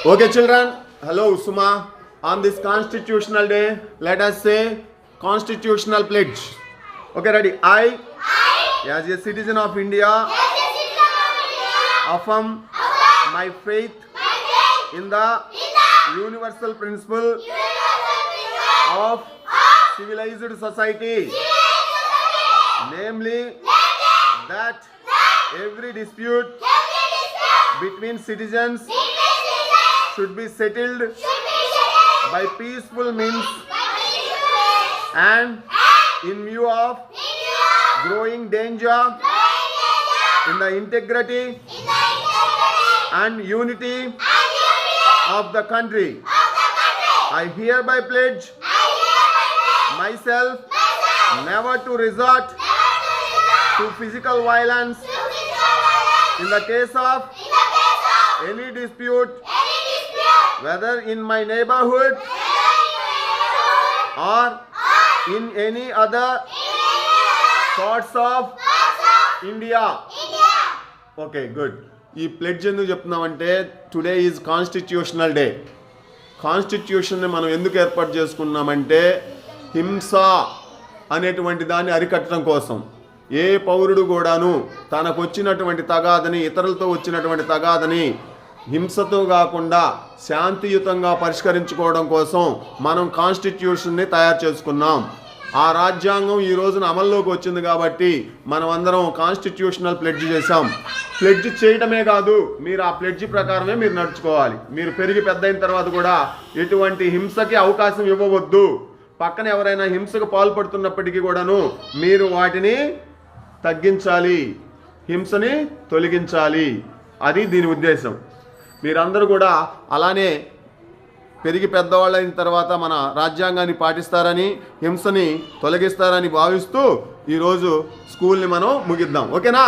Okay, children. Hello, Usuma. On this Constitutional Day, let us say Constitutional Pledge. Okay, ready? I, as a citizen of India, affirm my faith in the universal principle of civilized society, namely that every dispute between citizens should be settled by peaceful means and in view of growing danger in the integrity and unity of the country. I hereby pledge myself never to resort to physical violence in the case of any dispute, whether in my neighborhood or in any other parts of India. Okay, good. ఈ pledge ఎందుకు చెప్తున్నామంటే today is constitutional day. కాన్స్టిట్యూషన్ని మనం ఎందుకు ఏర్పాటు చేసుకున్నామంటే హింస అనేటువంటి దాన్ని అరికట్టడం కోసం. ఏ పౌరుడు కూడాను తనకు వచ్చినటువంటి తగాదని, ఇతరులతో వచ్చినటువంటి తగాదని హింసతో కాకుండా శాంతియుతంగా పరిష్కరించుకోవడం కోసం మనం కాన్స్టిట్యూషన్ని తయారు చేసుకున్నాం. ఆ రాజ్యాంగం ఈ రోజున అమల్లోకి వచ్చింది కాబట్టి మనం అందరం కాన్స్టిట్యూషనల్ ప్లెడ్జ్ చేశాం. ప్లెడ్జ్ చేయడమే కాదు, మీరు ఆ ప్లెడ్జ్ ప్రకారమే మీరు నడుచుకోవాలి. మీరు పెరిగి పెద్ద అయిన తర్వాత కూడా ఎటువంటి హింసకి అవకాశం ఇవ్వవద్దు. పక్కన ఎవరైనా హింసకు పాల్పడుతున్నప్పటికీ కూడాను మీరు వాటిని తగ్గించాలి, హింసని తొలగించాలి. అది దీని ఉద్దేశం. మీరందరూ కూడా అలానే పెరిగి పెద్దవాళ్ళైన తర్వాత మన రాజ్యాంగాన్ని పాటిస్తారని, హింసని తొలగిస్తారని భావిస్తూ ఈరోజు స్కూల్ని మనం ముగిద్దాం. ఓకేనా?